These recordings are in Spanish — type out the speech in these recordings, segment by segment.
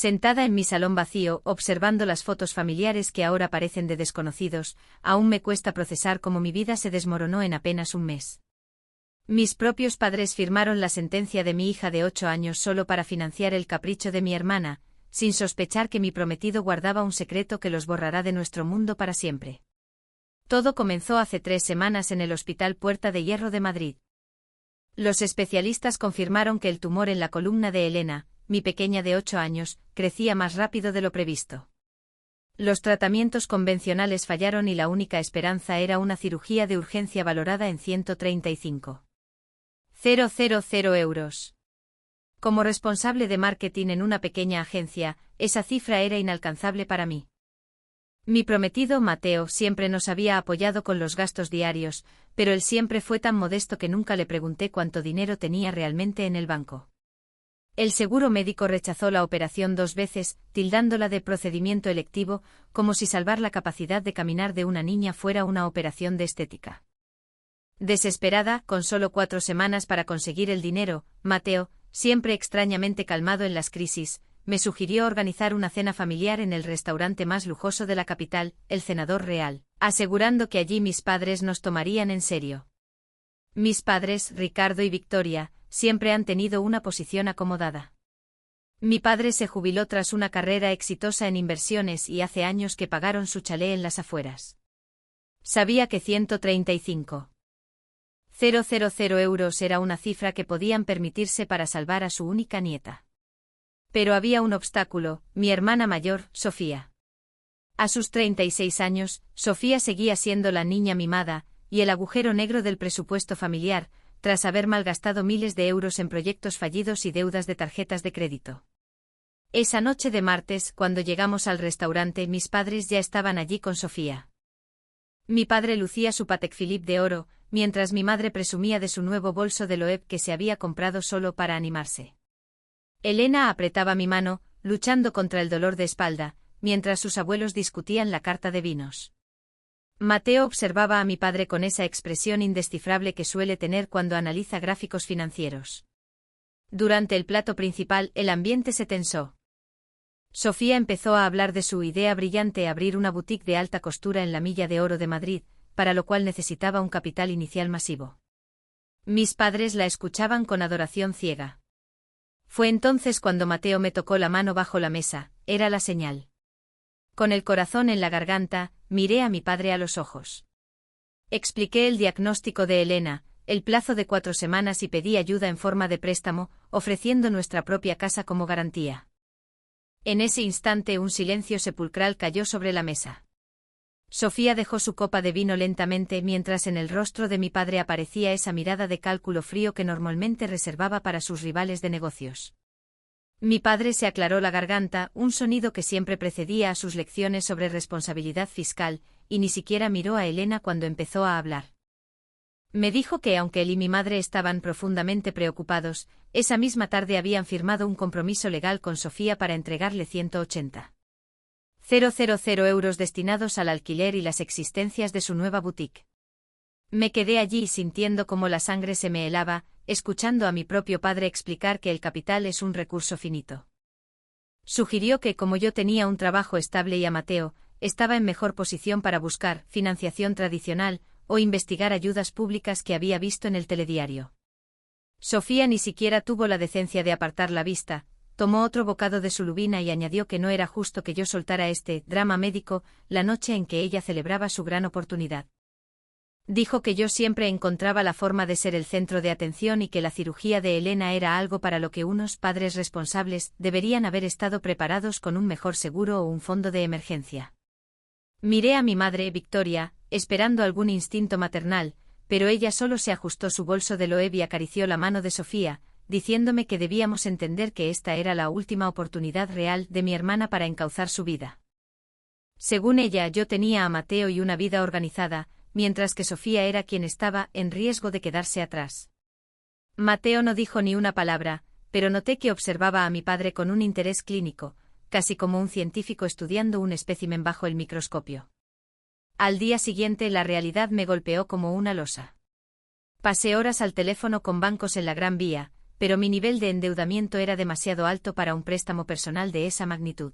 Sentada en mi salón vacío, observando las fotos familiares que ahora parecen de desconocidos, aún me cuesta procesar cómo mi vida se desmoronó en apenas un mes. Mis propios padres firmaron la sentencia de mi hija de 8 años solo para financiar el capricho de mi hermana, sin sospechar que mi prometido guardaba un secreto que los borrará de nuestro mundo para siempre. Todo comenzó hace 3 semanas en el Hospital Puerta de Hierro de Madrid. Los especialistas confirmaron que el tumor en la columna de Elena, mi pequeña de 8 años, crecía más rápido de lo previsto. Los tratamientos convencionales fallaron y la única esperanza era una cirugía de urgencia valorada en 135.000 euros. Como responsable de marketing en una pequeña agencia, esa cifra era inalcanzable para mí. Mi prometido, Mateo, siempre nos había apoyado con los gastos diarios, pero él siempre fue tan modesto que nunca le pregunté cuánto dinero tenía realmente en el banco. El seguro médico rechazó la operación 2 veces, tildándola de procedimiento electivo, como si salvar la capacidad de caminar de una niña fuera una operación de estética. Desesperada, con solo 4 semanas para conseguir el dinero, Mateo, siempre extrañamente calmado en las crisis, me sugirió organizar una cena familiar en el restaurante más lujoso de la capital, el Cenador Real, asegurando que allí mis padres nos tomarían en serio. Mis padres, Ricardo y Victoria, siempre han tenido una posición acomodada. Mi padre se jubiló tras una carrera exitosa en inversiones y hace años que pagaron su chalet en las afueras. Sabía que 135.000 euros era una cifra que podían permitirse para salvar a su única nieta. Pero había un obstáculo, mi hermana mayor, Sofía. A sus 36 años, Sofía seguía siendo la niña mimada, y el agujero negro del presupuesto familiar, tras haber malgastado miles de euros en proyectos fallidos y deudas de tarjetas de crédito. Esa noche de martes, cuando llegamos al restaurante, mis padres ya estaban allí con Sofía. Mi padre lucía su Patek Philippe de oro, mientras mi madre presumía de su nuevo bolso de Loewe que se había comprado solo para animarse. Elena apretaba mi mano, luchando contra el dolor de espalda, mientras sus abuelos discutían la carta de vinos. Mateo observaba a mi padre con esa expresión indescifrable que suele tener cuando analiza gráficos financieros. Durante el plato principal, el ambiente se tensó. Sofía empezó a hablar de su idea brillante abrir una boutique de alta costura en la Milla de Oro de Madrid, para lo cual necesitaba un capital inicial masivo. Mis padres la escuchaban con adoración ciega. Fue entonces cuando Mateo me tocó la mano bajo la mesa, era la señal. Con el corazón en la garganta, miré a mi padre a los ojos. Expliqué el diagnóstico de Elena, el plazo de 4 semanas y pedí ayuda en forma de préstamo, ofreciendo nuestra propia casa como garantía. En ese instante un silencio sepulcral cayó sobre la mesa. Sofía dejó su copa de vino lentamente mientras en el rostro de mi padre aparecía esa mirada de cálculo frío que normalmente reservaba para sus rivales de negocios. Mi padre se aclaró la garganta, un sonido que siempre precedía a sus lecciones sobre responsabilidad fiscal, y ni siquiera miró a Elena cuando empezó a hablar. Me dijo que aunque él y mi madre estaban profundamente preocupados, esa misma tarde habían firmado un compromiso legal con Sofía para entregarle 180.000 euros destinados al alquiler y las existencias de su nueva boutique. Me quedé allí sintiendo cómo la sangre se me helaba, escuchando a mi propio padre explicar que el capital es un recurso finito. Sugirió que como yo tenía un trabajo estable y a Mateo, estaba en mejor posición para buscar financiación tradicional o investigar ayudas públicas que había visto en el telediario. Sofía ni siquiera tuvo la decencia de apartar la vista, tomó otro bocado de su lubina y añadió que no era justo que yo soltara este drama médico la noche en que ella celebraba su gran oportunidad. Dijo que yo siempre encontraba la forma de ser el centro de atención y que la cirugía de Elena era algo para lo que unos padres responsables deberían haber estado preparados con un mejor seguro o un fondo de emergencia. Miré a mi madre, Victoria, esperando algún instinto maternal, pero ella solo se ajustó su bolso de Loewe y acarició la mano de Sofía, diciéndome que debíamos entender que esta era la última oportunidad real de mi hermana para encauzar su vida. Según ella, yo tenía a Mateo y una vida organizada, mientras que Sofía era quien estaba en riesgo de quedarse atrás. Mateo no dijo ni una palabra, pero noté que observaba a mi padre con un interés clínico, casi como un científico estudiando un espécimen bajo el microscopio. Al día siguiente la realidad me golpeó como una losa. Pasé horas al teléfono con bancos en la Gran Vía, pero mi nivel de endeudamiento era demasiado alto para un préstamo personal de esa magnitud.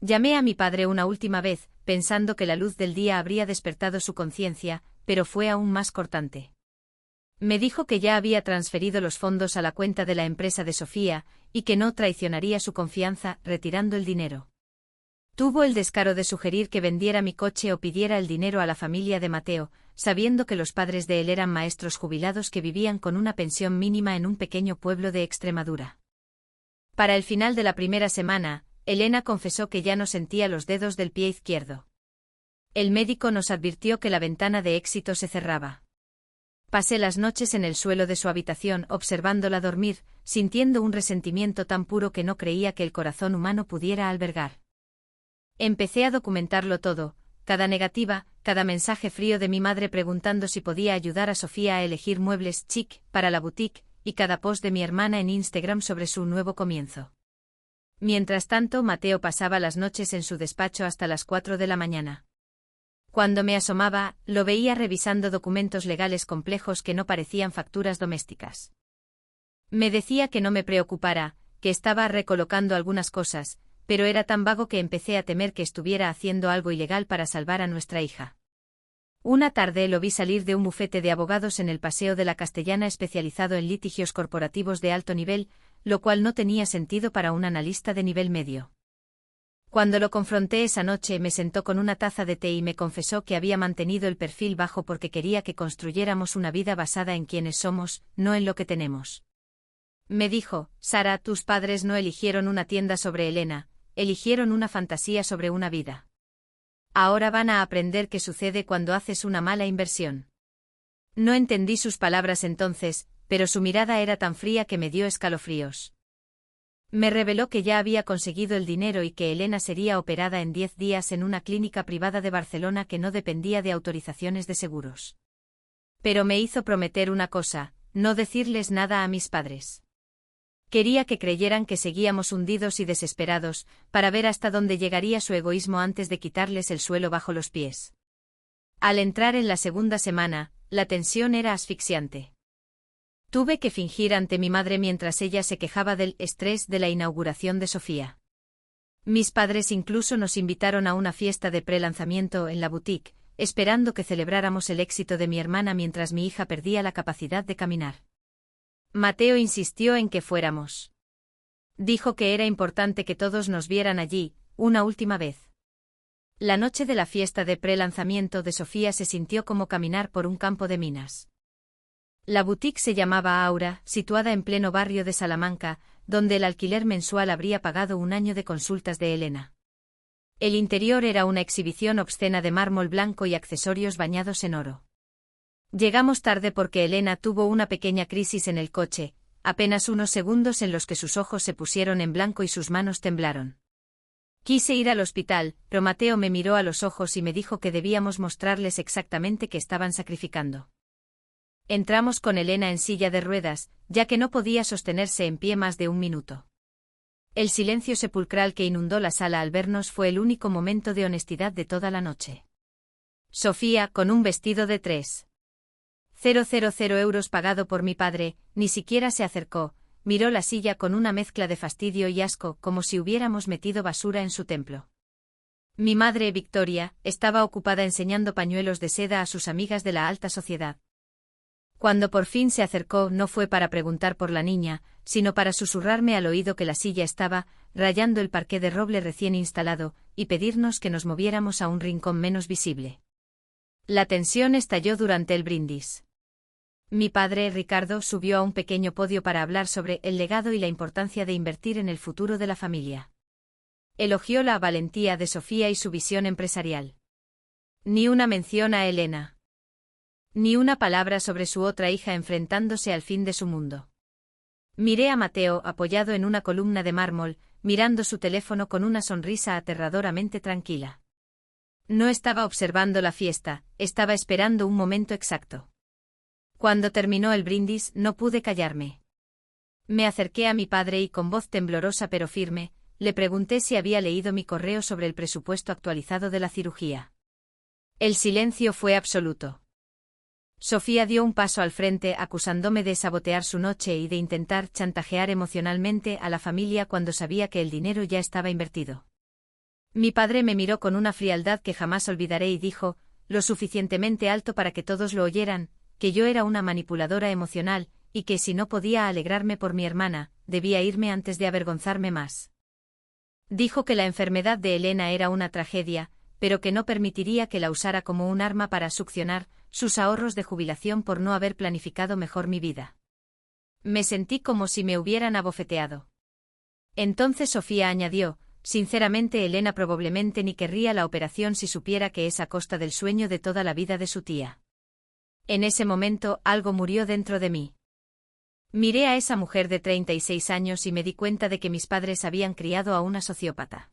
Llamé a mi padre una última vez, pensando que la luz del día habría despertado su conciencia, pero fue aún más cortante. Me dijo que ya había transferido los fondos a la cuenta de la empresa de Sofía, y que no traicionaría su confianza, retirando el dinero. Tuvo el descaro de sugerir que vendiera mi coche o pidiera el dinero a la familia de Mateo, sabiendo que los padres de él eran maestros jubilados que vivían con una pensión mínima en un pequeño pueblo de Extremadura. Para el final de la primera semana, Elena confesó que ya no sentía los dedos del pie izquierdo. El médico nos advirtió que la ventana de éxito se cerraba. Pasé las noches en el suelo de su habitación observándola dormir, sintiendo un resentimiento tan puro que no creía que el corazón humano pudiera albergar. Empecé a documentarlo todo, cada negativa, cada mensaje frío de mi madre preguntando si podía ayudar a Sofía a elegir muebles chic para la boutique, y cada post de mi hermana en Instagram sobre su nuevo comienzo. Mientras tanto, Mateo pasaba las noches en su despacho hasta las 4 de la mañana. Cuando me asomaba, lo veía revisando documentos legales complejos que no parecían facturas domésticas. Me decía que no me preocupara, que estaba recolocando algunas cosas, pero era tan vago que empecé a temer que estuviera haciendo algo ilegal para salvar a nuestra hija. Una tarde lo vi salir de un bufete de abogados en el Paseo de la Castellana especializado en litigios corporativos de alto nivel, lo cual no tenía sentido para un analista de nivel medio. Cuando lo confronté esa noche me sentó con una taza de té y me confesó que había mantenido el perfil bajo porque quería que construyéramos una vida basada en quienes somos, no en lo que tenemos. Me dijo, Sara, tus padres no eligieron una tienda sobre Elena, eligieron una fantasía sobre una vida. Ahora van a aprender qué sucede cuando haces una mala inversión. No entendí sus palabras entonces, pero su mirada era tan fría que me dio escalofríos. Me reveló que ya había conseguido el dinero y que Elena sería operada en 10 días en una clínica privada de Barcelona que no dependía de autorizaciones de seguros. Pero me hizo prometer una cosa, no decirles nada a mis padres. Quería que creyeran que seguíamos hundidos y desesperados, para ver hasta dónde llegaría su egoísmo antes de quitarles el suelo bajo los pies. Al entrar en la segunda semana, la tensión era asfixiante. Tuve que fingir ante mi madre mientras ella se quejaba del estrés de la inauguración de Sofía. Mis padres incluso nos invitaron a una fiesta de prelanzamiento en la boutique, esperando que celebráramos el éxito de mi hermana mientras mi hija perdía la capacidad de caminar. Mateo insistió en que fuéramos. Dijo que era importante que todos nos vieran allí, una última vez. La noche de la fiesta de prelanzamiento de Sofía se sintió como caminar por un campo de minas. La boutique se llamaba Aura, situada en pleno barrio de Salamanca, donde el alquiler mensual habría pagado un año de consultas de Elena. El interior era una exhibición obscena de mármol blanco y accesorios bañados en oro. Llegamos tarde porque Elena tuvo una pequeña crisis en el coche, apenas unos segundos en los que sus ojos se pusieron en blanco y sus manos temblaron. Quise ir al hospital, pero Mateo me miró a los ojos y me dijo que debíamos mostrarles exactamente qué estaban sacrificando. Entramos con Elena en silla de ruedas, ya que no podía sostenerse en pie más de un minuto. El silencio sepulcral que inundó la sala al vernos fue el único momento de honestidad de toda la noche. Sofía, con un vestido de 3.000 euros pagado por mi padre, ni siquiera se acercó, miró la silla con una mezcla de fastidio y asco como si hubiéramos metido basura en su templo. Mi madre, Victoria, estaba ocupada enseñando pañuelos de seda a sus amigas de la alta sociedad. Cuando por fin se acercó no fue para preguntar por la niña, sino para susurrarme al oído que la silla estaba, rayando el parqué de roble recién instalado, y pedirnos que nos moviéramos a un rincón menos visible. La tensión estalló durante el brindis. Mi padre, Ricardo, subió a un pequeño podio para hablar sobre el legado y la importancia de invertir en el futuro de la familia. Elogió la valentía de Sofía y su visión empresarial. Ni una mención a Elena. Ni una palabra sobre su otra hija enfrentándose al fin de su mundo. Miré a Mateo apoyado en una columna de mármol, mirando su teléfono con una sonrisa aterradoramente tranquila. No estaba observando la fiesta, estaba esperando un momento exacto. Cuando terminó el brindis, no pude callarme. Me acerqué a mi padre y con voz temblorosa pero firme, le pregunté si había leído mi correo sobre el presupuesto actualizado de la cirugía. El silencio fue absoluto. Sofía dio un paso al frente acusándome de sabotear su noche y de intentar chantajear emocionalmente a la familia cuando sabía que el dinero ya estaba invertido. Mi padre me miró con una frialdad que jamás olvidaré y dijo, lo suficientemente alto para que todos lo oyeran, que yo era una manipuladora emocional, y que si no podía alegrarme por mi hermana, debía irme antes de avergonzarme más. Dijo que la enfermedad de Elena era una tragedia, pero que no permitiría que la usara como un arma para succionar sus ahorros de jubilación por no haber planificado mejor mi vida. Me sentí como si me hubieran abofeteado. Entonces Sofía añadió, sinceramente Elena probablemente ni querría la operación si supiera que es a costa del sueño de toda la vida de su tía. En ese momento algo murió dentro de mí. Miré a esa mujer de 36 años y me di cuenta de que mis padres habían criado a una sociópata.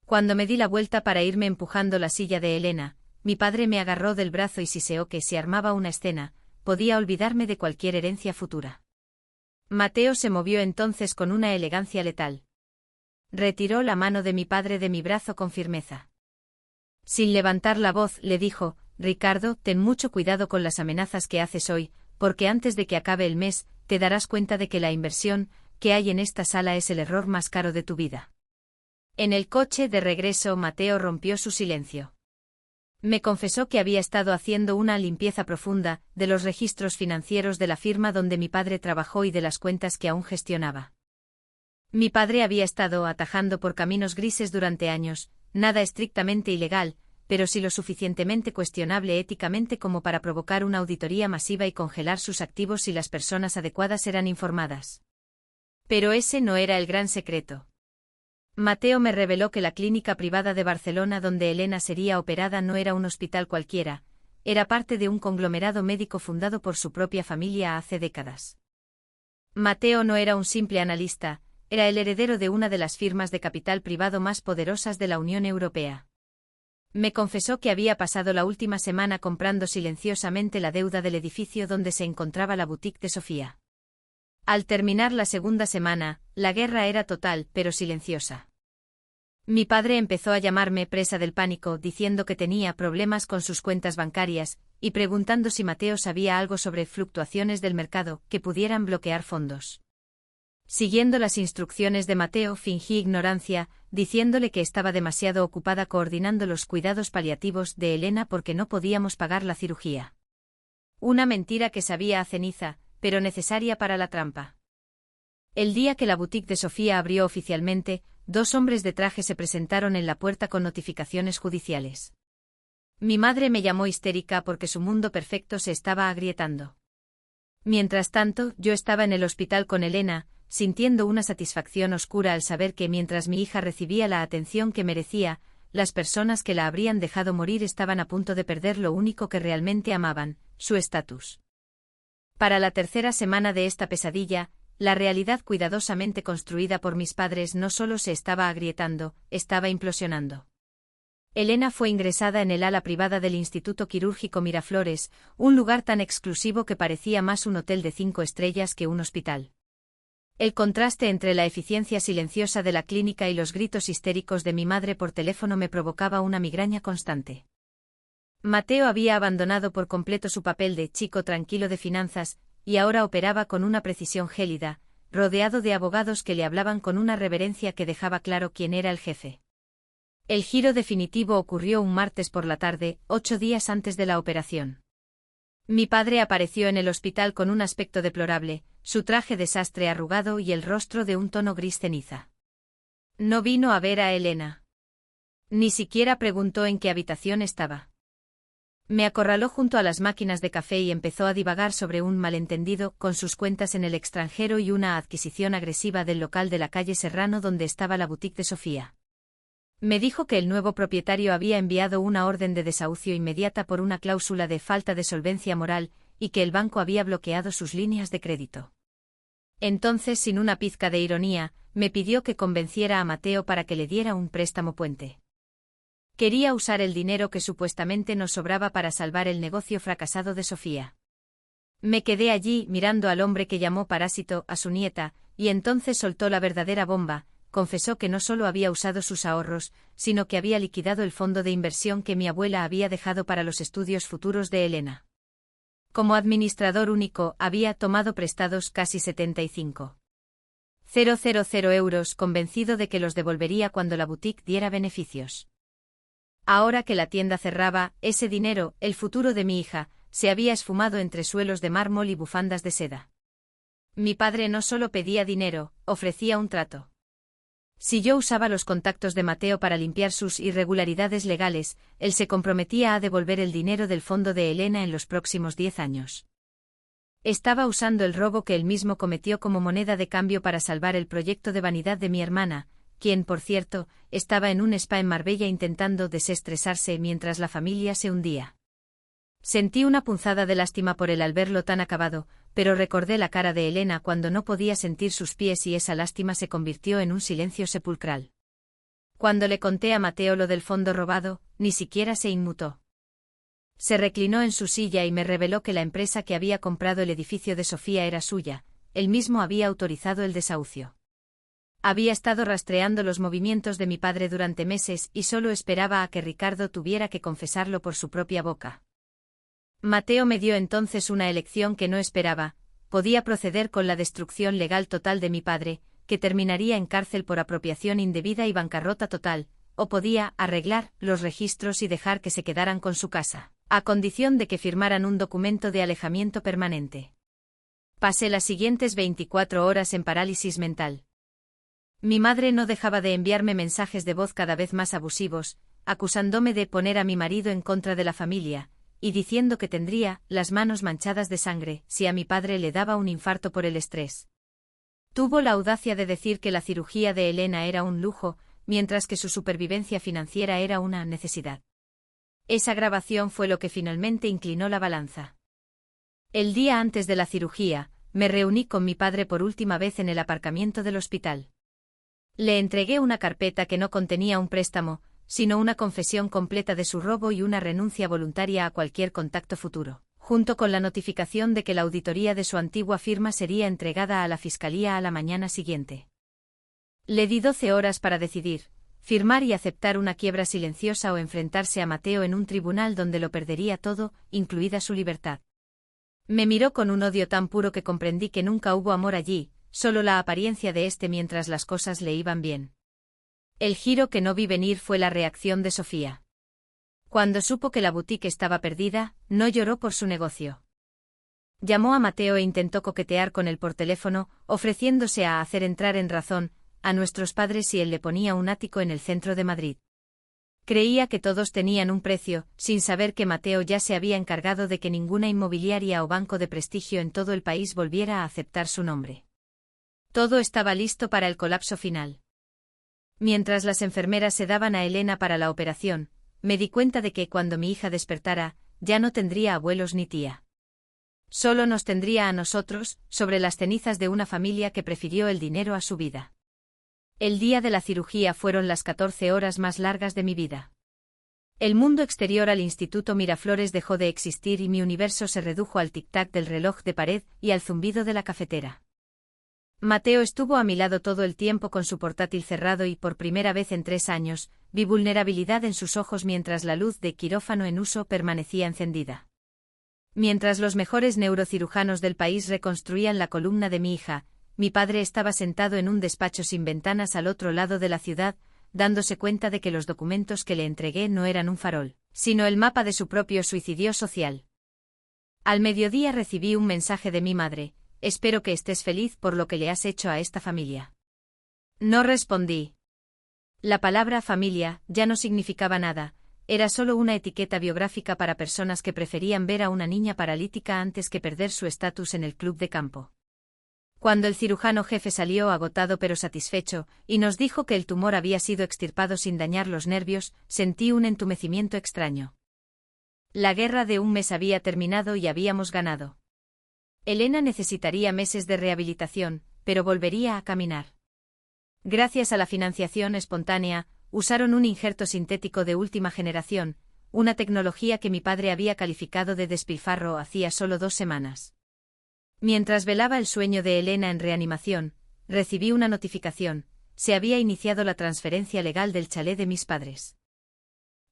Cuando me di la vuelta para irme empujando la silla de Elena, mi padre me agarró del brazo y siseó que si armaba una escena, podía olvidarme de cualquier herencia futura. Mateo se movió entonces con una elegancia letal. Retiró la mano de mi padre de mi brazo con firmeza. Sin levantar la voz, le dijo, Ricardo, ten mucho cuidado con las amenazas que haces hoy, porque antes de que acabe el mes, te darás cuenta de que la inversión que hay en esta sala es el error más caro de tu vida. En el coche de regreso, Mateo rompió su silencio. Me confesó que había estado haciendo una limpieza profunda de los registros financieros de la firma donde mi padre trabajó y de las cuentas que aún gestionaba. Mi padre había estado atajando por caminos grises durante años, nada estrictamente ilegal, pero sí lo suficientemente cuestionable éticamente como para provocar una auditoría masiva y congelar sus activos si las personas adecuadas eran informadas. Pero ese no era el gran secreto. Mateo me reveló que la clínica privada de Barcelona donde Elena sería operada no era un hospital cualquiera, era parte de un conglomerado médico fundado por su propia familia hace décadas. Mateo no era un simple analista, era el heredero de una de las firmas de capital privado más poderosas de la Unión Europea. Me confesó que había pasado la última semana comprando silenciosamente la deuda del edificio donde se encontraba la boutique de Sofía. Al terminar la segunda semana, la guerra era total, pero silenciosa. Mi padre empezó a llamarme presa del pánico, diciendo que tenía problemas con sus cuentas bancarias, y preguntando si Mateo sabía algo sobre fluctuaciones del mercado que pudieran bloquear fondos. Siguiendo las instrucciones de Mateo, fingí ignorancia, diciéndole que estaba demasiado ocupada coordinando los cuidados paliativos de Elena porque no podíamos pagar la cirugía. Una mentira que sabía a ceniza, pero necesaria para la trampa. El día que la boutique de Sofía abrió oficialmente, 2 hombres de traje se presentaron en la puerta con notificaciones judiciales. Mi madre me llamó histérica porque su mundo perfecto se estaba agrietando. Mientras tanto, yo estaba en el hospital con Elena, sintiendo una satisfacción oscura al saber que mientras mi hija recibía la atención que merecía, las personas que la habrían dejado morir estaban a punto de perder lo único que realmente amaban, su estatus. Para la tercera semana de esta pesadilla, la realidad cuidadosamente construida por mis padres no solo se estaba agrietando, estaba implosionando. Elena fue ingresada en el ala privada del Instituto Quirúrgico Miraflores, un lugar tan exclusivo que parecía más un hotel de 5 estrellas que un hospital. El contraste entre la eficiencia silenciosa de la clínica y los gritos histéricos de mi madre por teléfono me provocaba una migraña constante. Mateo había abandonado por completo su papel de chico tranquilo de finanzas, y ahora operaba con una precisión gélida, rodeado de abogados que le hablaban con una reverencia que dejaba claro quién era el jefe. El giro definitivo ocurrió un martes por la tarde, 8 días antes de la operación. Mi padre apareció en el hospital con un aspecto deplorable, su traje de sastre arrugado y el rostro de un tono gris ceniza. No vino a ver a Elena. Ni siquiera preguntó en qué habitación estaba. Me acorraló junto a las máquinas de café y empezó a divagar sobre un malentendido con sus cuentas en el extranjero y una adquisición agresiva del local de la calle Serrano donde estaba la boutique de Sofía. Me dijo que el nuevo propietario había enviado una orden de desahucio inmediata por una cláusula de falta de solvencia moral y que el banco había bloqueado sus líneas de crédito. Entonces, sin una pizca de ironía, me pidió que convenciera a Mateo para que le diera un préstamo puente. Quería usar el dinero que supuestamente nos sobraba para salvar el negocio fracasado de Sofía. Me quedé allí mirando al hombre que llamó parásito a su nieta, y entonces soltó la verdadera bomba. Confesó que no solo había usado sus ahorros, sino que había liquidado el fondo de inversión que mi abuela había dejado para los estudios futuros de Elena. Como administrador único, había tomado prestados casi 75.000 euros, convencido de que los devolvería cuando la boutique diera beneficios. Ahora que la tienda cerraba, ese dinero, el futuro de mi hija, se había esfumado entre suelos de mármol y bufandas de seda. Mi padre no solo pedía dinero, ofrecía un trato. Si yo usaba los contactos de Mateo para limpiar sus irregularidades legales, él se comprometía a devolver el dinero del fondo de Elena en los próximos 10 años. Estaba usando el robo que él mismo cometió como moneda de cambio para salvar el proyecto de vanidad de mi hermana, quien, por cierto, estaba en un spa en Marbella intentando desestresarse mientras la familia se hundía. Sentí una punzada de lástima por él al verlo tan acabado, pero recordé la cara de Elena cuando no podía sentir sus pies y esa lástima se convirtió en un silencio sepulcral. Cuando le conté a Mateo lo del fondo robado, ni siquiera se inmutó. Se reclinó en su silla y me reveló que la empresa que había comprado el edificio de Sofía era suya, él mismo había autorizado el desahucio. Había estado rastreando los movimientos de mi padre durante meses y solo esperaba a que Ricardo tuviera que confesarlo por su propia boca. Mateo me dio entonces una elección que no esperaba: podía proceder con la destrucción legal total de mi padre, que terminaría en cárcel por apropiación indebida y bancarrota total, o podía arreglar los registros y dejar que se quedaran con su casa, a condición de que firmaran un documento de alejamiento permanente. Pasé las siguientes 24 horas en parálisis mental. Mi madre no dejaba de enviarme mensajes de voz cada vez más abusivos, acusándome de poner a mi marido en contra de la familia, y diciendo que tendría las manos manchadas de sangre si a mi padre le daba un infarto por el estrés. Tuvo la audacia de decir que la cirugía de Elena era un lujo, mientras que su supervivencia financiera era una necesidad. Esa grabación fue lo que finalmente inclinó la balanza. El día antes de la cirugía, me reuní con mi padre por última vez en el aparcamiento del hospital. Le entregué una carpeta que no contenía un préstamo, sino una confesión completa de su robo y una renuncia voluntaria a cualquier contacto futuro, junto con la notificación de que la auditoría de su antigua firma sería entregada a la fiscalía a la mañana siguiente. Le di 12 horas para decidir: firmar y aceptar una quiebra silenciosa o enfrentarse a Mateo en un tribunal donde lo perdería todo, incluida su libertad. Me miró con un odio tan puro que comprendí que nunca hubo amor allí, solo la apariencia de este mientras las cosas le iban bien. El giro que no vi venir fue la reacción de Sofía. Cuando supo que la boutique estaba perdida, no lloró por su negocio. Llamó a Mateo e intentó coquetear con él por teléfono, ofreciéndose a hacer entrar en razón a nuestros padres si él le ponía un ático en el centro de Madrid. Creía que todos tenían un precio, sin saber que Mateo ya se había encargado de que ninguna inmobiliaria o banco de prestigio en todo el país volviera a aceptar su nombre. Todo estaba listo para el colapso final. Mientras las enfermeras sedaban a Elena para la operación, me di cuenta de que cuando mi hija despertara, ya no tendría abuelos ni tía. Solo nos tendría a nosotros, sobre las cenizas de una familia que prefirió el dinero a su vida. El día de la cirugía fueron las 14 horas más largas de mi vida. El mundo exterior al Instituto Miraflores dejó de existir y mi universo se redujo al tic-tac del reloj de pared y al zumbido de la cafetera. Mateo estuvo a mi lado todo el tiempo con su portátil cerrado y por primera vez en 3 años, vi vulnerabilidad en sus ojos mientras la luz de quirófano en uso permanecía encendida. Mientras los mejores neurocirujanos del país reconstruían la columna de mi hija, mi padre estaba sentado en un despacho sin ventanas al otro lado de la ciudad, dándose cuenta de que los documentos que le entregué no eran un farol, sino el mapa de su propio suicidio social. Al mediodía recibí un mensaje de mi madre: espero que estés feliz por lo que le has hecho a esta familia. No respondí. La palabra familia ya no significaba nada, era solo una etiqueta biográfica para personas que preferían ver a una niña paralítica antes que perder su estatus en el club de campo. Cuando el cirujano jefe salió agotado pero satisfecho, y nos dijo que el tumor había sido extirpado sin dañar los nervios, sentí un entumecimiento extraño. La guerra de un mes había terminado y habíamos ganado. Elena necesitaría meses de rehabilitación, pero volvería a caminar. Gracias a la financiación espontánea, usaron un injerto sintético de última generación, una tecnología que mi padre había calificado de despilfarro hacía solo 2 semanas. Mientras velaba el sueño de Elena en reanimación, recibí una notificación: se había iniciado la transferencia legal del chalet de mis padres.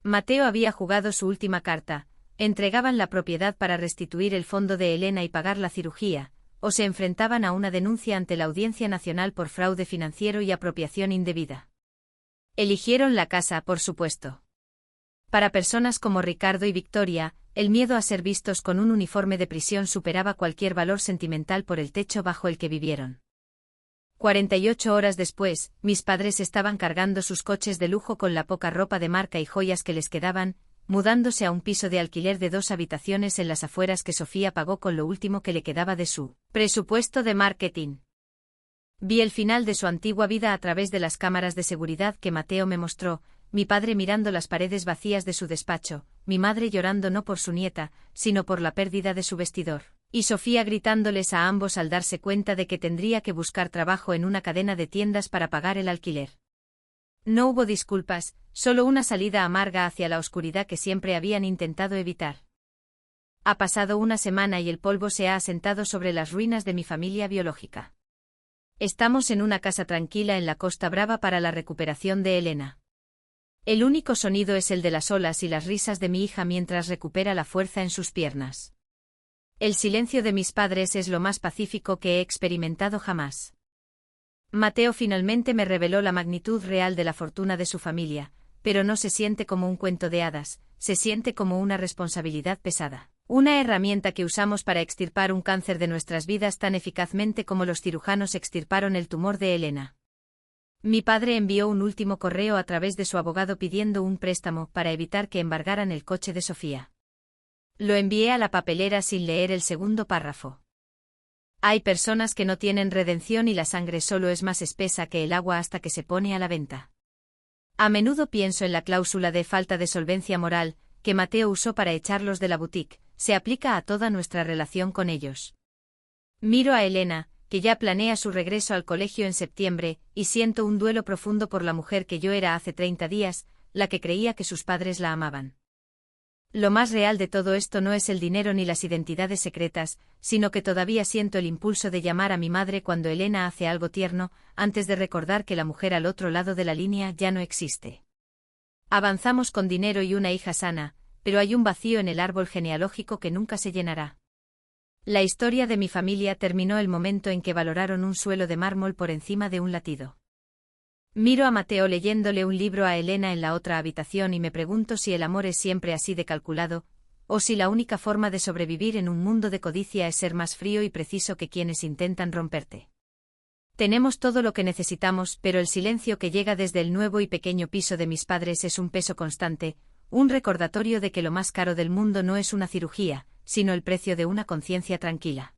Mateo había jugado su última carta, entregaban la propiedad para restituir el fondo de Elena y pagar la cirugía, o se enfrentaban a una denuncia ante la Audiencia Nacional por fraude financiero y apropiación indebida. Eligieron la casa, por supuesto. Para personas como Ricardo y Victoria, el miedo a ser vistos con un uniforme de prisión superaba cualquier valor sentimental por el techo bajo el que vivieron. 48 horas después, mis padres estaban cargando sus coches de lujo con la poca ropa de marca y joyas que les quedaban, mudándose a un piso de alquiler de 2 habitaciones en las afueras que Sofía pagó con lo último que le quedaba de su presupuesto de marketing. Vi el final de su antigua vida a través de las cámaras de seguridad que Mateo me mostró, mi padre mirando las paredes vacías de su despacho, mi madre llorando no por su nieta, sino por la pérdida de su vestidor, y Sofía gritándoles a ambos al darse cuenta de que tendría que buscar trabajo en una cadena de tiendas para pagar el alquiler. No hubo disculpas, solo una salida amarga hacia la oscuridad que siempre habían intentado evitar. Ha pasado una semana y el polvo se ha asentado sobre las ruinas de mi familia biológica. Estamos en una casa tranquila en la Costa Brava para la recuperación de Elena. El único sonido es el de las olas y las risas de mi hija mientras recupera la fuerza en sus piernas. El silencio de mis padres es lo más pacífico que he experimentado jamás. Mateo finalmente me reveló la magnitud real de la fortuna de su familia, pero no se siente como un cuento de hadas, se siente como una responsabilidad pesada. Una herramienta que usamos para extirpar un cáncer de nuestras vidas tan eficazmente como los cirujanos extirparon el tumor de Elena. Mi padre envió un último correo a través de su abogado pidiendo un préstamo para evitar que embargaran el coche de Sofía. Lo envié a la papelera sin leer el segundo párrafo. Hay personas que no tienen redención y la sangre solo es más espesa que el agua hasta que se pone a la venta. A menudo pienso en la cláusula de falta de solvencia moral, que Mateo usó para echarlos de la boutique, se aplica a toda nuestra relación con ellos. Miro a Elena, que ya planea su regreso al colegio en septiembre, y siento un duelo profundo por la mujer que yo era hace 30 días, la que creía que sus padres la amaban. Lo más real de todo esto no es el dinero ni las identidades secretas, sino que todavía siento el impulso de llamar a mi madre cuando Elena hace algo tierno, antes de recordar que la mujer al otro lado de la línea ya no existe. Avanzamos con dinero y una hija sana, pero hay un vacío en el árbol genealógico que nunca se llenará. La historia de mi familia terminó el momento en que valoraron un suelo de mármol por encima de un latido. Miro a Mateo leyéndole un libro a Elena en la otra habitación y me pregunto si el amor es siempre así de calculado, o si la única forma de sobrevivir en un mundo de codicia es ser más frío y preciso que quienes intentan romperte. Tenemos todo lo que necesitamos, pero el silencio que llega desde el nuevo y pequeño piso de mis padres es un peso constante, un recordatorio de que lo más caro del mundo no es una cirugía, sino el precio de una conciencia tranquila.